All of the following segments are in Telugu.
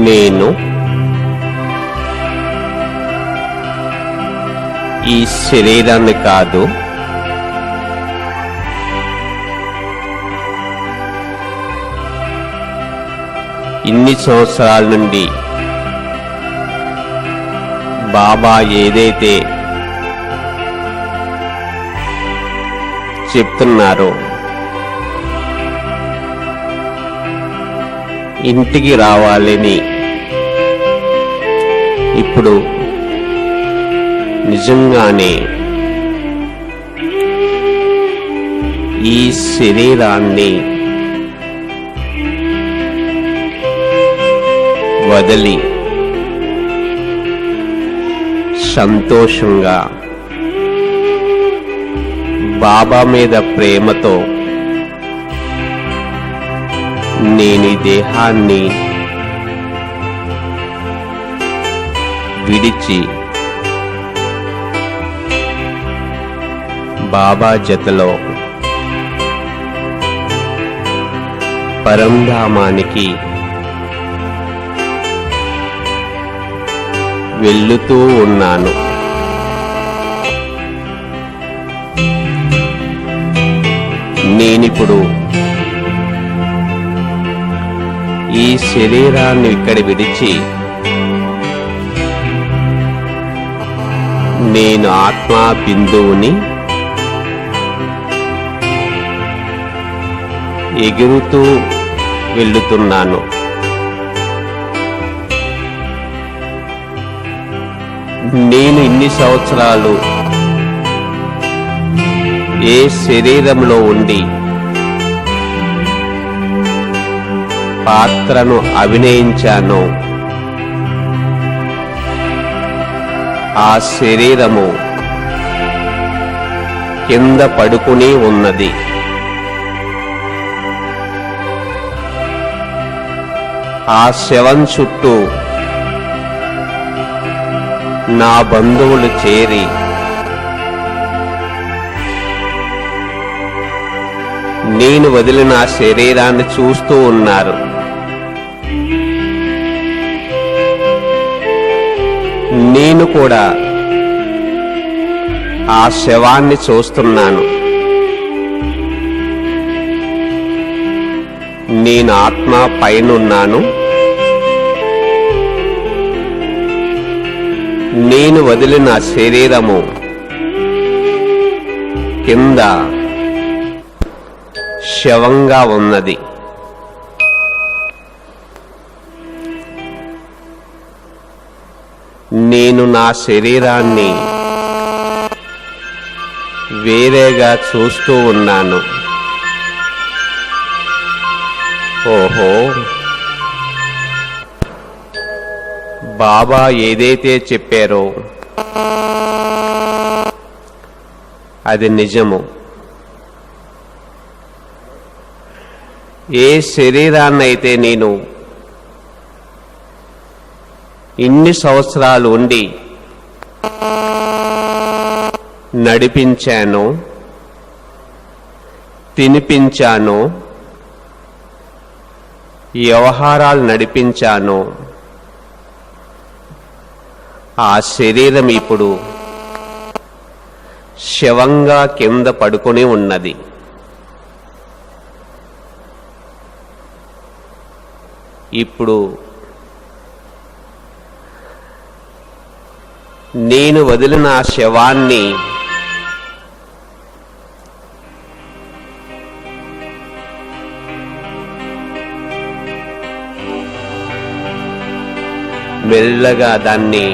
నేను ఈ శరీరాన్ని కాదు, ఇన్ని సంవత్సరాల నుండి బాబా ఏదైతే చెప్తున్నారో ఇంటికి రావాలని ఇప్పుడు నిజంగానే ఈ శరీరాన్ని వదిలి సంతోషంగా బాబా మీద ప్రేమతో నేను ఈ దేహాన్ని విడిచి బాబా జతలో పరంధామానికి వెళ్ళుతూ ఉన్నాను. నేనిప్పుడు ఈ శరీరాన్ని ఇక్కడ విడిచి నేను ఆత్మా బిందువుని ఎగురుతూ వెళ్ళుతున్నాను. నేను ఇన్ని సంవత్సరాలు ఏ శరీరంలో ఉండి పాత్రను అభినయించానో ఆ శరీరము కింద పడుకుని ఉన్నది. ఆ శవం చుట్టూ నా బంధువులు చేరి నేను వదిలిన శరీరాన్ని చూస్తూ ఉన్నారు. నేను కూడా ఆ శవాన్ని చూస్తున్నాను. నేను ఆత్మ పైనున్నాను. నేను వదిలిన శరీరము కింద శవంగా ఉన్నది. నేను నా శరీరాన్ని వేరేగా చూస్తూ ఉన్నాను. ఓహో, బాబా ఏదైతే చెప్పారో అది నిజము. ఏ శరీరాన్నైతే నేను ఇన్ని సంవత్సరాలు ఉండి నడిపించానో, తినిపించానో, వ్యవహారాలు నడిపించానో ఆ శరీరం ఇప్పుడు శవంగా కింద పడుకొని ఉన్నది. ఇప్పుడు నేను వదిలిన ఆ శవాన్ని మెల్లగా దాన్ని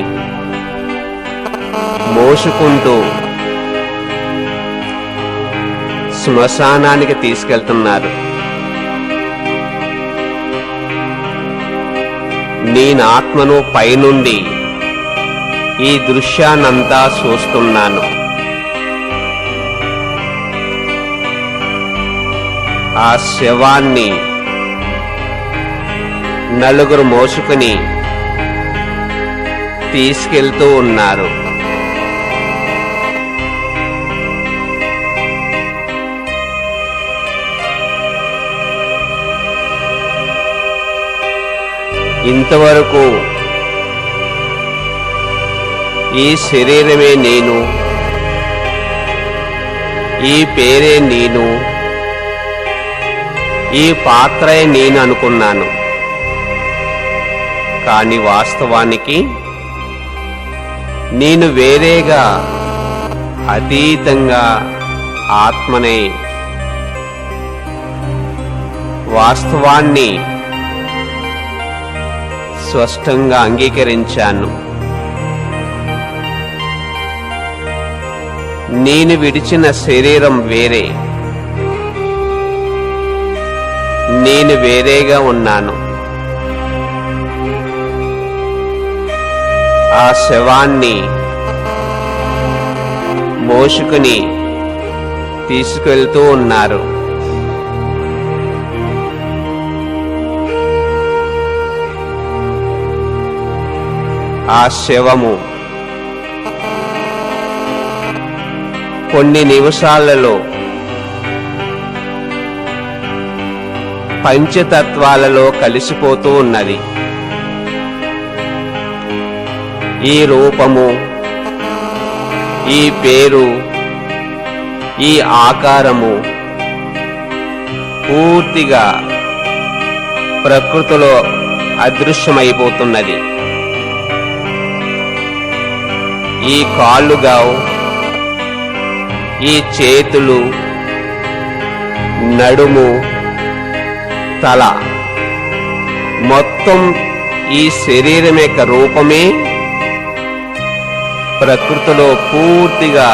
మోసుకుంటూ శ్మశానానికి తీసుకెళ్తున్నారు. నేను ఆత్మను పైనుండి ఈ దృశ్యాన్నంతా చూస్తున్నాను. ఆ శవాన్ని నలుగురు మోసుకుని తీసుకెళ్తూ ఉన్నారు. ఇంతవరకు ఈ శరీరమే నేను, ఈ పేరే నేను, ఈ పాత్రే నేను అనుకున్నాను. కానీ వాస్తవానికి నేను వేరేగా, అతీతంగా ఆత్మనే. వాస్తవాన్ని స్పష్టంగా అంగీకరించాను. నేను విడిచిన శరీరం వేరే, నేను వేరేగా ఉన్నాను. ఆ శవాన్ని మోసుకుని తీసుకెళ్తూ ఉన్నారు. ఆ శవము కొన్ని నిమిషాలలో పంచతత్వాలలో కలిసిపోతూ ఉన్నది. ఈ రూపము, ఈ పేరు, ఈ ఆకారము పూర్తిగా ప్రకృతిలో అదృశ్యమైపోతున్నది. ఈ కాళ్ళుగావు, ఈ చేతులు, నడుము, తల, మొత్తం ఈ శరీరం యొక్క రూపమే ప్రకృతిలో పూర్తిగా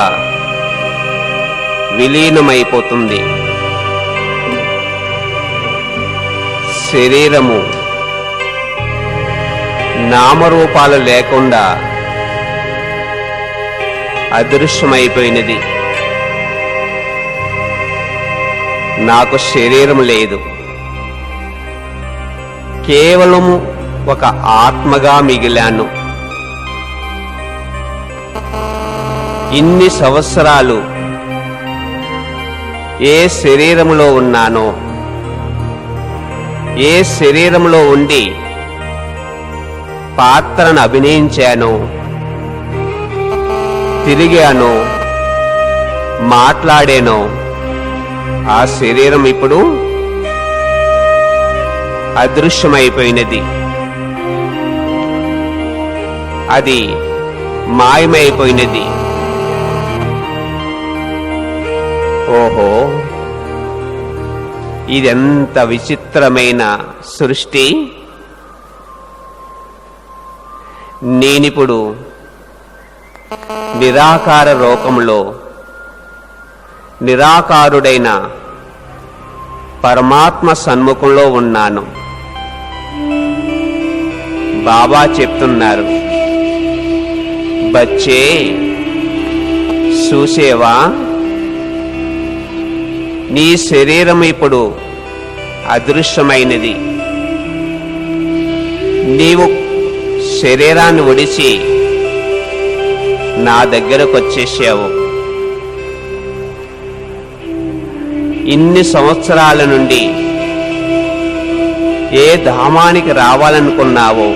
విలీనమైపోతుంది. శరీరము నామరూపాలు లేకుండా అదృశ్యమైపోయినది. నాకు శరీరం లేదు, కేవలం ఒక ఆత్మగా మిగిలాను. ఇన్ని సంవత్సరాలు ఏ శరీరంలో ఉన్నానో, ఏ శరీరంలో ఉండి పాత్రను అభినయించానో, తిరిగానో, మాట్లాడానో, ఆ శరీరం ఇప్పుడు అదృశ్యమైపోయినది. అది మాయమైపోయినది. ఓహో, ఇదెంత విచిత్రమైన సృష్టి! నేనిప్పుడు నిరాకార లోకంలో నిరాకారుడైన పరమాత్మ సన్ముఖంలో ఉన్నాను. బాబా చెప్తున్నారు, బచ్చే చూసేవా, నీ శరీరం ఇప్పుడు అదృశ్యమైనది. నీవు శరీరాన్ని ఒడిచి నా దగ్గరకు వచ్చేసావు. ఇన్ని సంవత్సరాల నుండి ఏ ధామానికి రావాలనుకున్నావో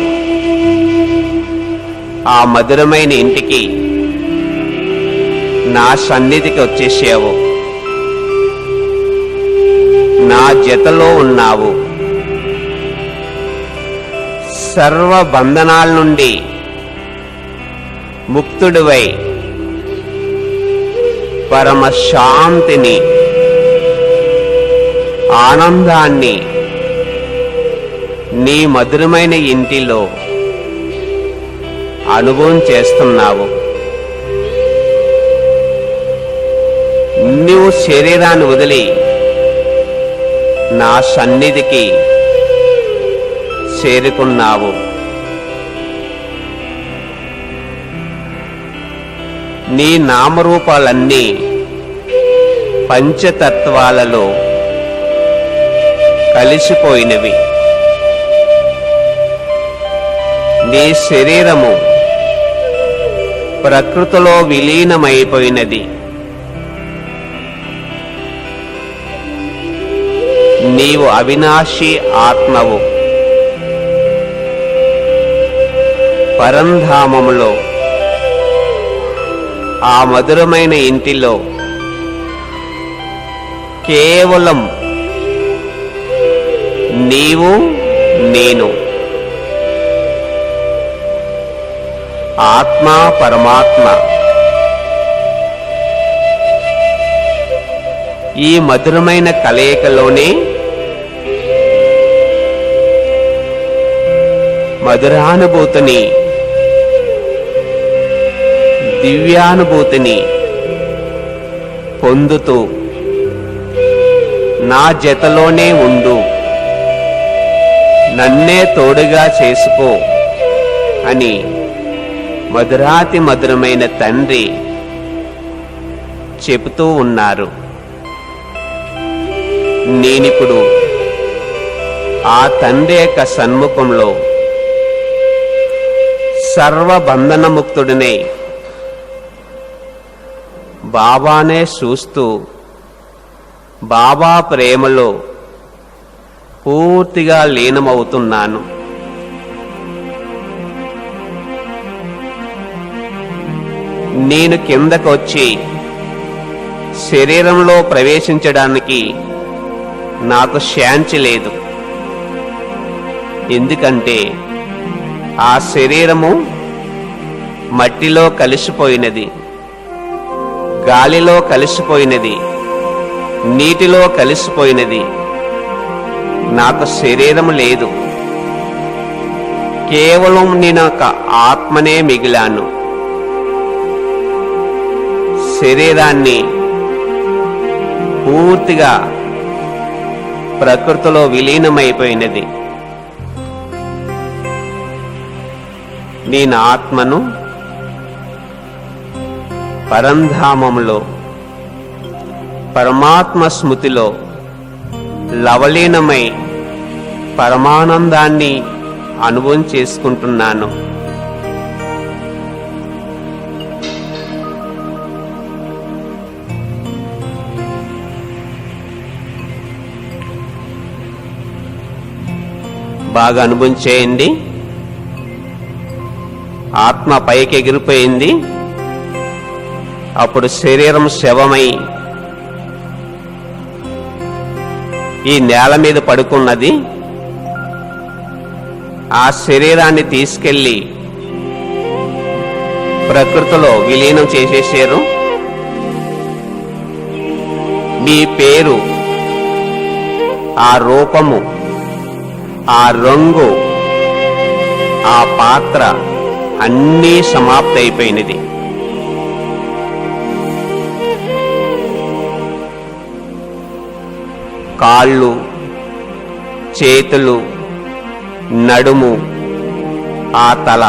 ఆ మధురమైన ఇంటికి, నా సన్నిధికి వచ్చేసావు. నా జతలో ఉన్నావు. సర్వ బంధనాల నుండి ముక్తుడివై పరమ శాంతిని, ఆనందాన్ని నీ మధురమైన ఇంటిలో అనుభవం చేస్తున్నావు. నీవు శరీరాన్ని వదిలి నా సన్నిధికి చేరుకున్నావు. నీ నామరూపాలన్నీ పంచతత్వాలలో కలిసిపోయినవి. నీ శరీరము ప్రకృతిలో విలీనమైపోయినది. నీవు అవినాశి ఆత్మవు. పరంధామములో ఆ మధురమైన ఇంటిలో కేవలం నీవు నేను, ఆత్మ పరమాత్మ. ఈ మధురమైన కలయికలోనే మధురానుభూతిని, దివ్యానుభూతిని పొందుతూ నా జతలోనే ఉండు, నన్నే తోడుగా చేసుకో అని మధురాతి మధురమైన తండ్రి చెబుతూ ఉన్నారు. నేనిప్పుడు ఆ తండ్రి యొక్క సన్ముఖంలో సర్వబంధనముక్తుడినై బాబానే చూస్తూ బాబా ప్రేమలో పూర్తిగా లీనమవుతున్నాను. నేను కిందకొచ్చి శరీరంలో ప్రవేశించడానికి నాకు శాంతి లేదు. ఎందుకంటే ఆ శరీరము మట్టిలో కలిసిపోయినది, గాలిలో కలిసిపోయినది, నీటిలో కలిసిపోయినది. నాకు శరీరం లేదు. కేవలం నేను ఒక ఆత్మనే మిగిలాను. శరీరాన్ని పూర్తిగా ప్రకృతిలో విలీనమైపోయినది. నేను ఆత్మను పరంధామంలో పరమాత్మ స్మృతిలో లవలీనమై పరమానందాన్ని అనుభవం చేసుకుంటున్నాను. బాగా అనుభవం చేయండి. ఆత్మ పైకి ఎగిరిపోయింది. అప్పుడు శరీరం శవమై ఈ నేల మీద పడుకున్నది. ఆ శరీరాన్ని తీసుకెళ్లి ప్రకృతిలో విలీనం చేసేసారు. మీ పేరు, ఆ రూపము, ఆ రంగు, ఆ పాత్ర అన్నీ సమాప్తైపోయినది. కాళ్ళు, చేతులు, నడుము, ఆ తల,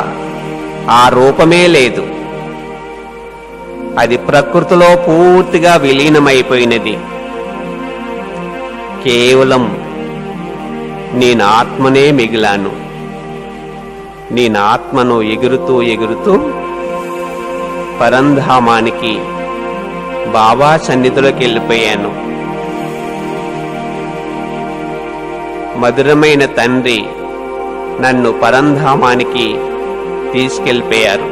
ఆ రూపమే లేదు. అది ప్రకృతిలో పూర్తిగా విలీనమైపోయినది. కేవలం నేను ఆత్మనే మిగిలాను. నేను ఆత్మను ఎగురుతూ ఎగురుతూ పరంధామానికి బాబా సన్నిధిలోకి వెళ్ళిపోయాను. మధురమైన తండ్రి నన్ను పరంధామానికి తీసుకెళ్ళిపోయారు.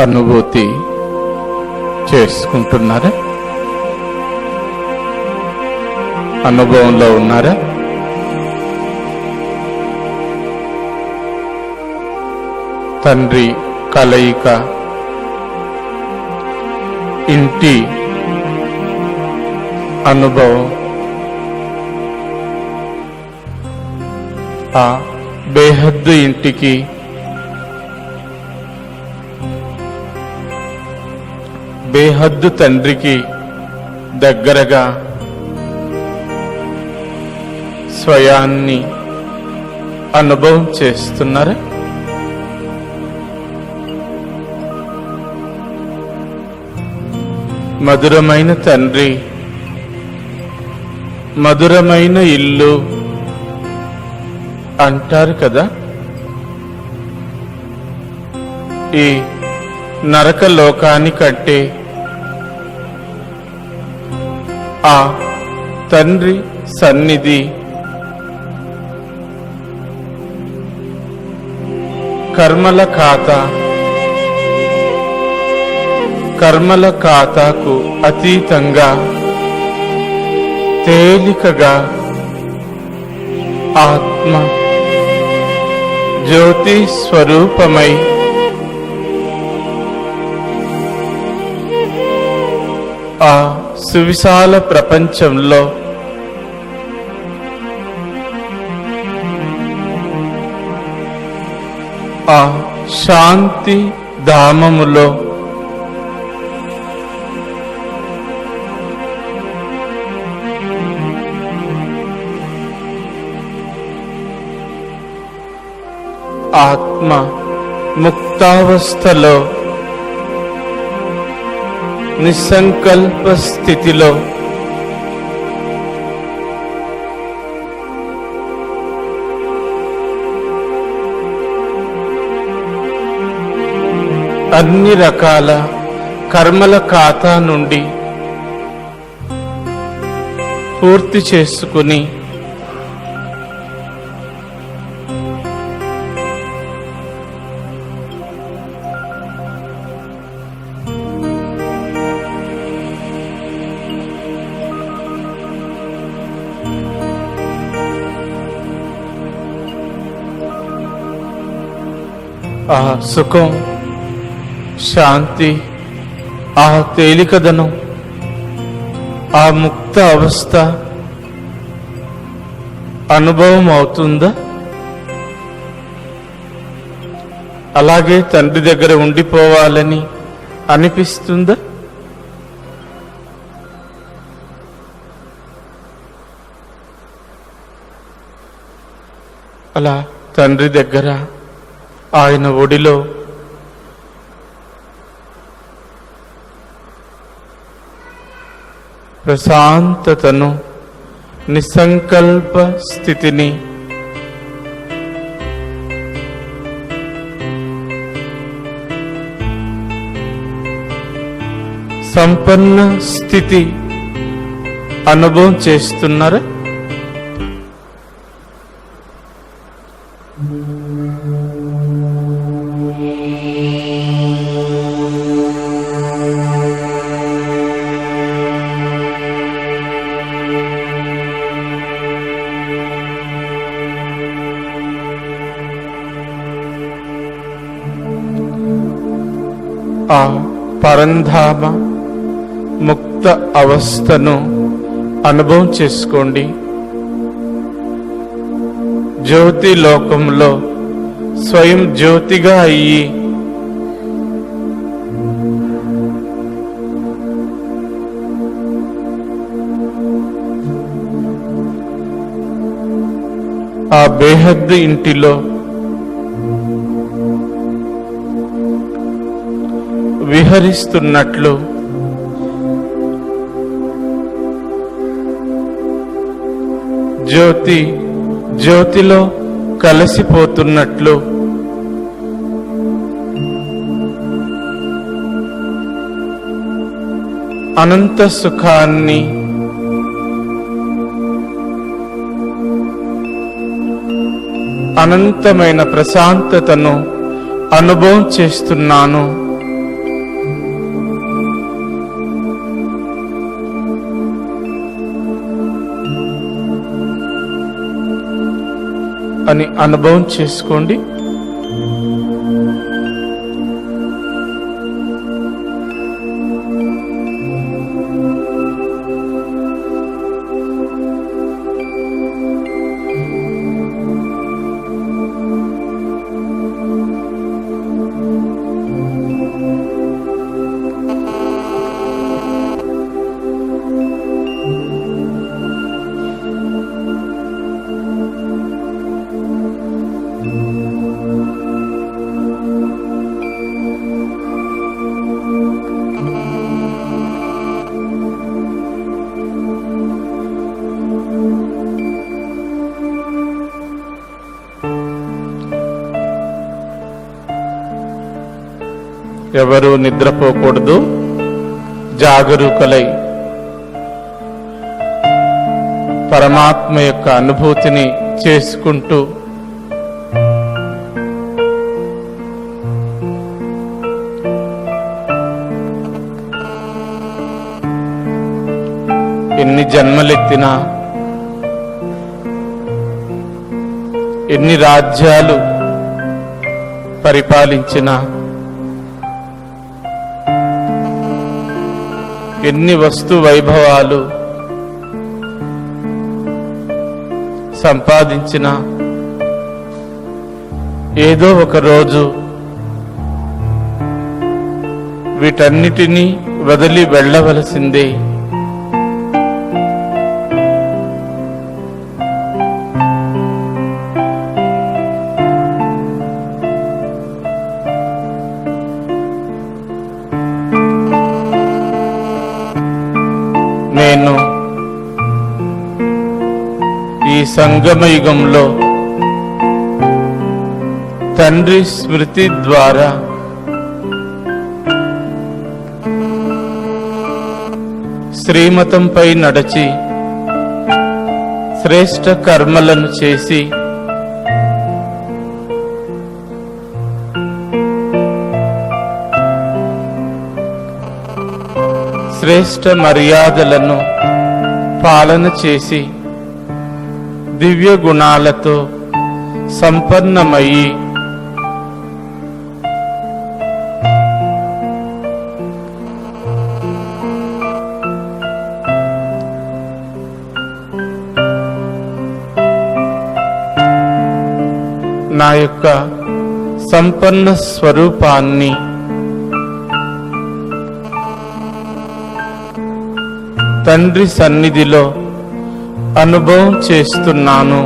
అనుభూతి చేసుకుంటున్నారా? అనుభవంలో ఉన్నారా? తండ్రి కలయిక, ఇంటి అనుభవం, ఆ బేహద్దు ఇంటికి బేహద్దు తండ్రికి దగ్గరగా స్వయాన్ని అనుభవం చేస్తున్నారా? మధురమైన తండ్రి, మధురమైన ఇల్లు అంటారు కదా. ఈ నరక లోకానికంటే ఆ తండ్రి సన్నిధి కర్మల ఖాతాకు అతీతంగా తేలికగా ఆత్మ జ్యోతి స్వరూపమై ఆ సువిశాల ప్రపంచంలో ఆ శాంతి ధామములో ఆత్మ ముక్తావస్థలో నిస్సంకల్ప స్థితిలో అన్ని రకాల కర్మల ఖాతా నుండి పూర్తి చేసుకుని ఆ సుఖం, శాంతి, ఆ తేలికదనం, ఆ ముక్త అవస్థ అనుభవం అవుతుందా? అలాగే తండ్రి దగ్గర ఉండిపోవాలని అనిపిస్తుందా? అలా తండ్రి దగ్గర, ఆయన ఒడిలో ప్రశాంతతను, నిస్సంకల్ప స్థితిని సంపన్న స్థితి అనుభవం చేస్తున్నారా? ఆ పరంధామ ముక్త అవస్థను అనుభవం చేసుకోండి. జ్యోతి లోకంలో స్వయం జ్యోతిగా అయ్యి ఆ బేహద్దు ఇంటిలో విహరిస్తున్నట్లు జ్యోతి జ్యోతిలో కలిసిపోతున్నట్లు అనంత సుఖాన్ని అనంతమైన ప్రశాంతతను అనుభవం చేస్తున్నాను అని అనుభవం చేసుకోండి. ఎవరు నిద్రపోకూడదు. జాగరూకులై పరమాత్మ యొక్క అనుభూతిని చేసుకుంటూ ఎన్ని జన్మలెత్తినా, ఎన్ని రాజ్యాలు పరిపాలించినా, ఎన్ని వస్తు వైభవాలు సంపాదించినా, ఏదో ఒక రోజు వీటన్నిటినీ వదిలి వెళ్ళవలసిందే. నేను ఈ సంగమయుగంలో తండ్రి స్మృతి ద్వారా శ్రీమతంపై నడచి శ్రేష్ఠ కర్మలను చేసి శ్రేష్ఠ మర్యాదలను పాలన చేసి దివ్య గుణాలతో సంపన్నమయ్యి నా యొక్క సంపన్న స్వరూపాన్ని తండ్రి సన్నిధిలో అనుభవం చేస్తున్నాను.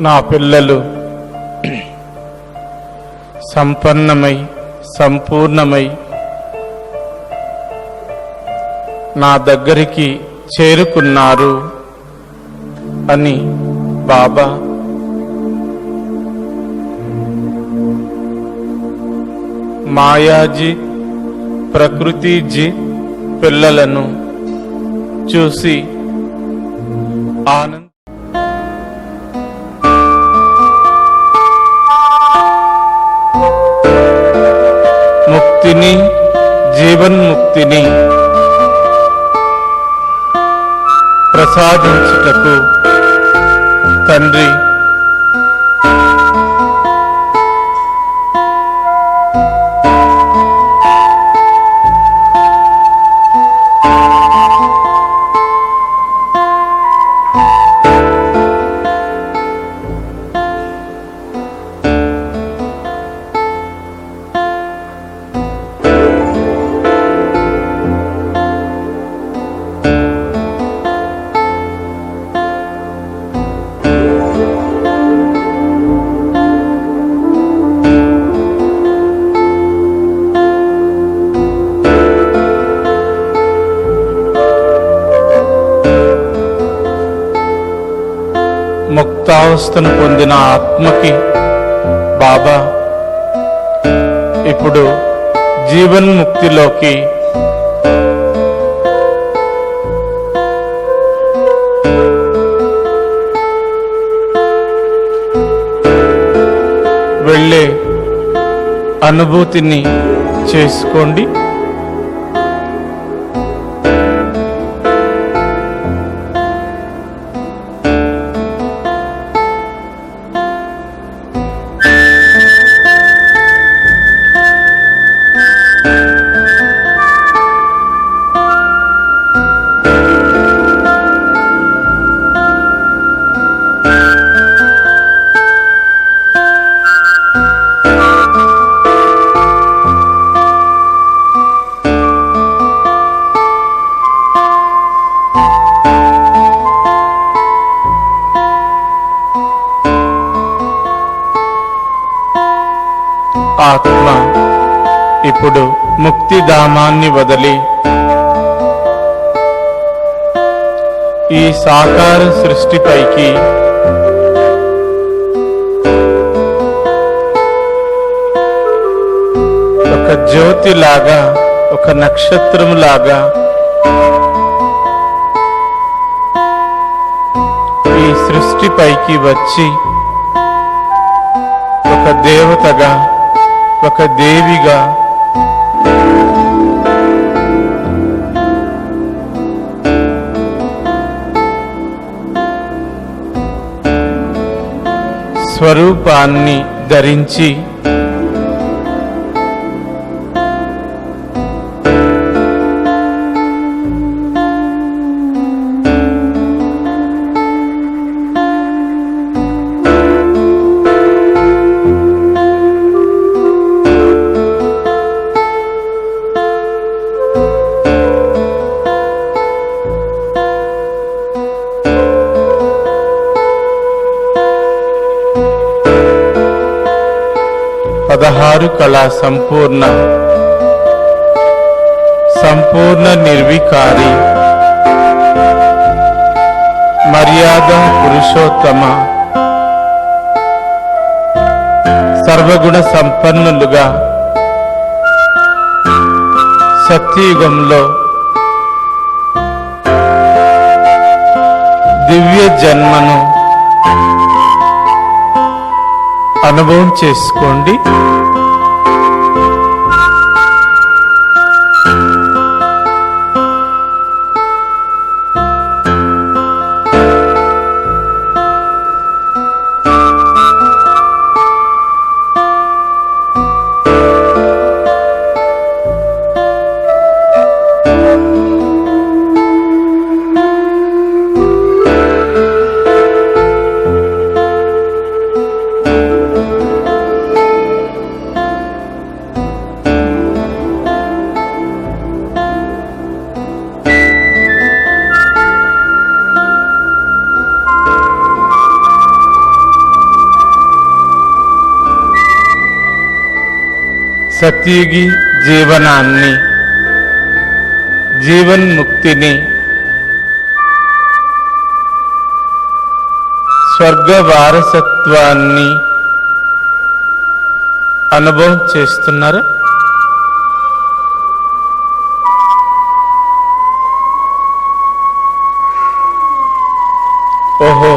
నా పిల్లలు సంపన్నమై సంపూర్ణమై నా దగ్గరికి చేరుకున్నారు అని బాబా మాయాజీ ప్రకృతిజీ పిల్లలను చూసి ఆనంద ముక్తిని జీవన్ముక్తిని ప్రసాదించుటకు తండ్రి ముక్తావస్థను పొందిన ఆత్మకి బాబా ఇప్పుడు జీవన్ముక్తిలోకి వెళ్ళే అనుభూతిని చేసుకోండి. ఆత్మ ఇప్పుడు ముక్తిధామాన్ని వదిలి ఈ సాకార సృష్టిపైకి ఒక జ్యోతిలాగా, ఒక నక్షత్రములాగా ఈ సృష్టిపైకి వచ్చి ఒక దేవతగా, ఒక దేవిగా స్వరూపాన్ని ధరించి పదహారు కళా సంపూర్ణ నిర్వికారి మర్యాద పురుషోత్తమ సర్వగుణ సంపన్నులుగా సత్యయుగంలో దివ్య జన్మను అనుభవం చేసుకోండి. సత్యుగి జీవనాన్ని, జీవన్ముక్తిని, స్వర్గ వారసత్వాన్ని అనుభవం చేస్తున్నారా? ఓహో,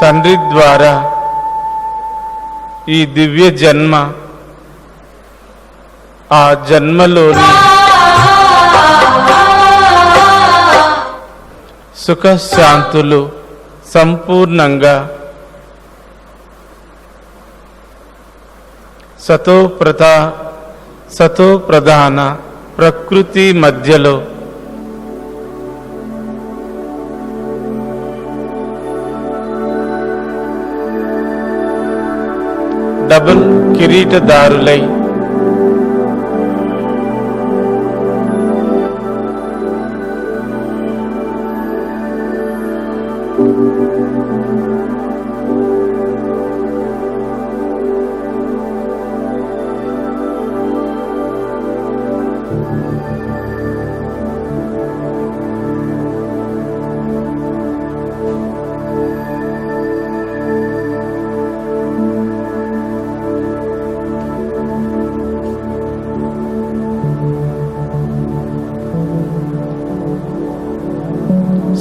తండ్రి ద్వారా ఈ దివ్య జన్మ, ఆ జన్మలోని సుఖశాంతులు సంపూర్ణంగా సతో ప్రధాన ప్రకృతి మధ్యలో డబుల్ కిరీటదారులై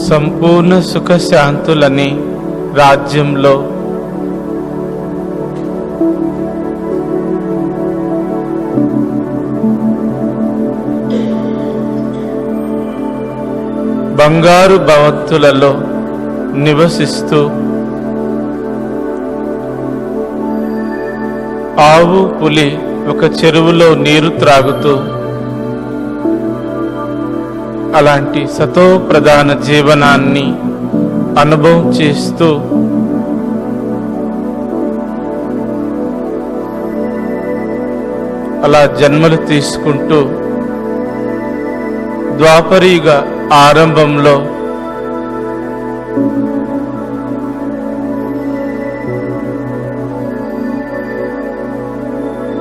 సంపూర్ణ సుఖశాంతులని రాజ్యంలో బంగారు భవంతులలో నివసిస్తూ ఆవు పులి ఒక చెరువులో నీరు త్రాగుతూ అలాంటి సతో ప్రధాన జీవనాన్ని అనుభవం చేస్తూ అలా జన్మలు తీసుకుంటూ ద్వాపరీగ ఆరంభంలో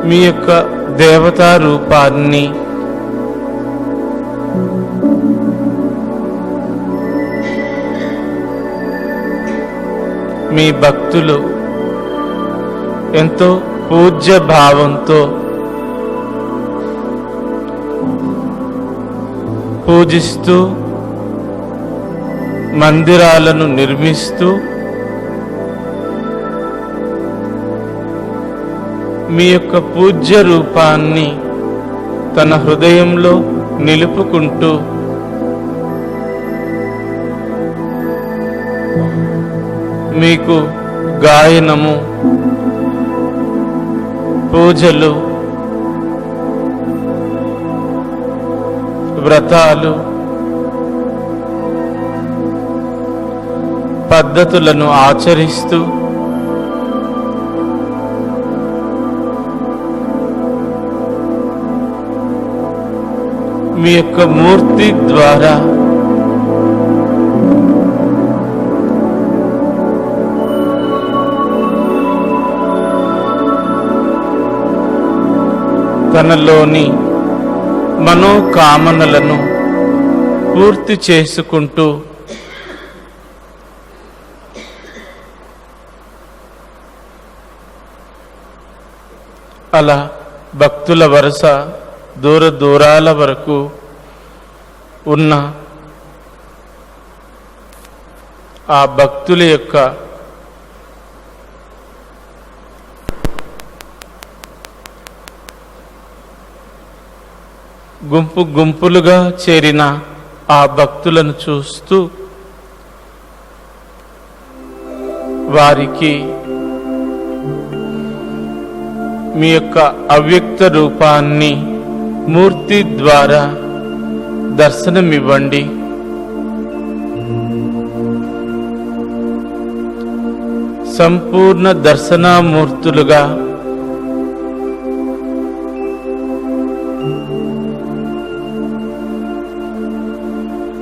మీ యొక్క దేవతా రూపాన్ని మీ భక్తులు ఎంతో పూజ్య భావంతో పూజిస్తూ మందిరాలను నిర్మిస్తూ మీ యొక్క పూజ్య రూపాన్ని తన హృదయంలో నిలుపుకుంటూ మీకు గాయనము, పూజలు, వ్రతాలు, పద్ధతులను ఆచరిస్తూ మీ యొక్క మూర్తి ద్వారా తనలోని మనోకామనలను పూర్తి చేసుకుంటూ అలా భక్తుల వరుస దూర దూరాల వరకు ఉన్న ఆ భక్తుల యొక్క గుంపు గుంపులుగా చేరిన ఆ భక్తులను చూస్తూ వారికి మీ యొక్క అవ్యక్త రూపాన్ని మూర్తి ద్వారా దర్శనమివ్వండి. సంపూర్ణ దర్శనామూర్తులుగా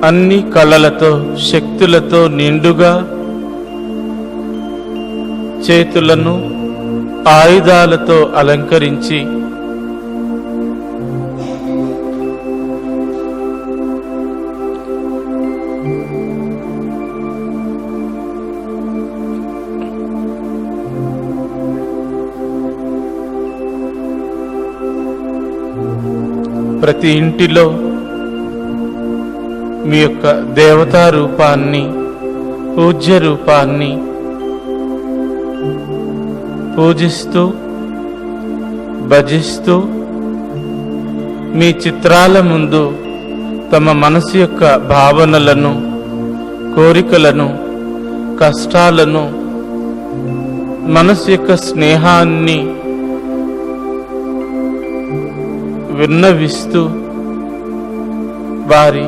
అన్ని కళలతో శక్తులతో నిండుగా చేతులను ఆయుధాలతో అలంకరించి ప్రతి ఇంటిలో మీ యొక్క దేవతా రూపాన్ని, పూజ్య రూపాన్ని పూజిస్తూ భజిస్తూ మీ చిత్రాల ముందు తమ మనసు యొక్క భావనలను, కోరికలను, కష్టాలను, మనసు యొక్క స్నేహాన్ని విన్నవిస్తూ వారి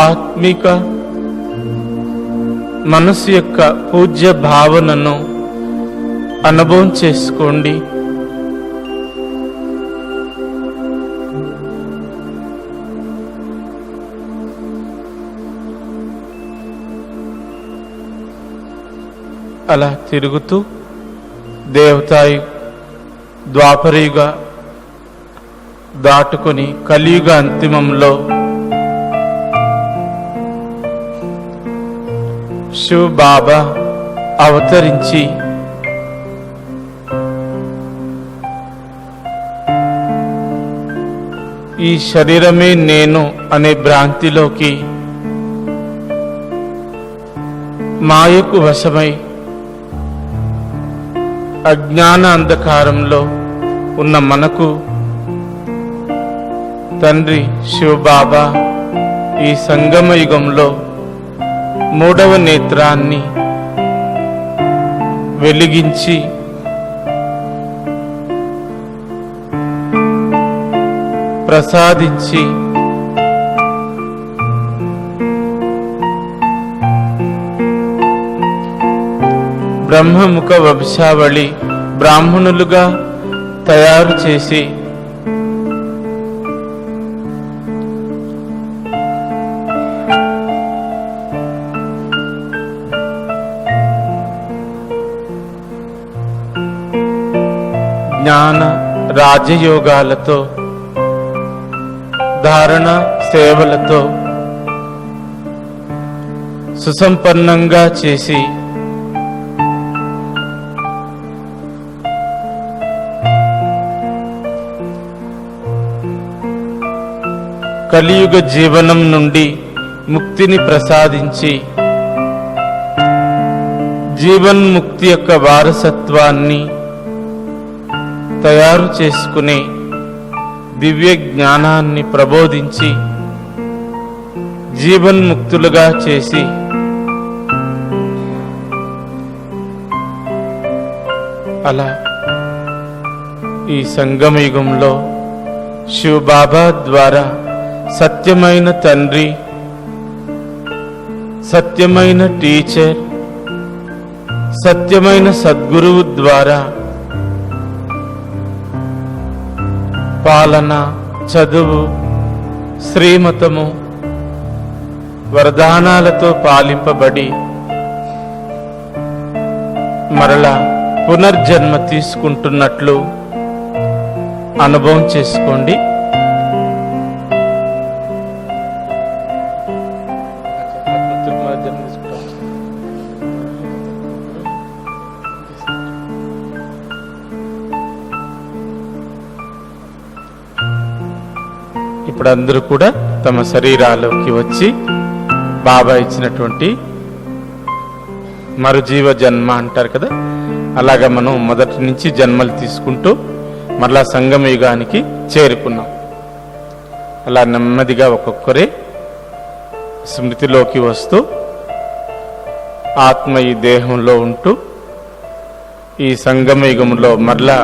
ఆత్మిక మనసు యొక్క పూజ్య భావనను అనుభవం చేసుకోండి. అలా తిరుగుతూ దేవతాయి ద్వాపరయుగ దాటుకొని కలియుగ అంతిమంలో శివ బాబా అవతరించి ఈ ఈ శరీరమే నేను అనే భ్రాంతిలోకి మాయకు వశమై అజ్ఞాన అంధకారంలో ఉన్న మనకు తండ్రి శివబాబా ఈ సంగమ యుగంలో మూడవ నేత్రాన్ని వెలిగించి ప్రసాదించి బ్రహ్మముఖ వంశావళి బ్రాహ్మణులుగా తయారు చేసి జ్ఞాన రాజయోగాలతో ధారణ సేవలతో సుసంపన్నంగా చేసి కలియుగ జీవనం నుండి ముక్తిని ప్రసాదించి జీవన్ముక్తి యొక్క వారసత్వాన్ని తయారు చేసుకునే దివ్య జ్ఞానాన్ని ప్రబోధించి జీవన్ముక్తులుగా చేసి అలా ఈ సంగమయుగంలో శివబాబా ద్వారా సత్యమైన తండ్రి, సత్యమైన టీచర్, సత్యమైన సద్గురువు ద్వారా పాలన, చదువు, శ్రీమతము, వరదానాలతో పాలింపబడి మరలా పునర్జన్మ తీసుకుంటున్నట్లు అనుభవం చేసుకోండి. ఇప్పుడు అందరూ కూడా తమ శరీరాల్లోకి వచ్చి బాబా ఇచ్చినటువంటి మరుజీవ జన్మ అంటారు కదా, అలాగా మనం మొదటి నుంచి జన్మలు తీసుకుంటూ మరలా సంగమ యుగానికి చేరుకున్నాం. అలా నెమ్మదిగా ఒక్కొక్కరే స్మృతిలోకి వస్తూ ఆత్మ ఈ దేహంలో ఉంటూ ఈ సంగమ యుగంలో మరలా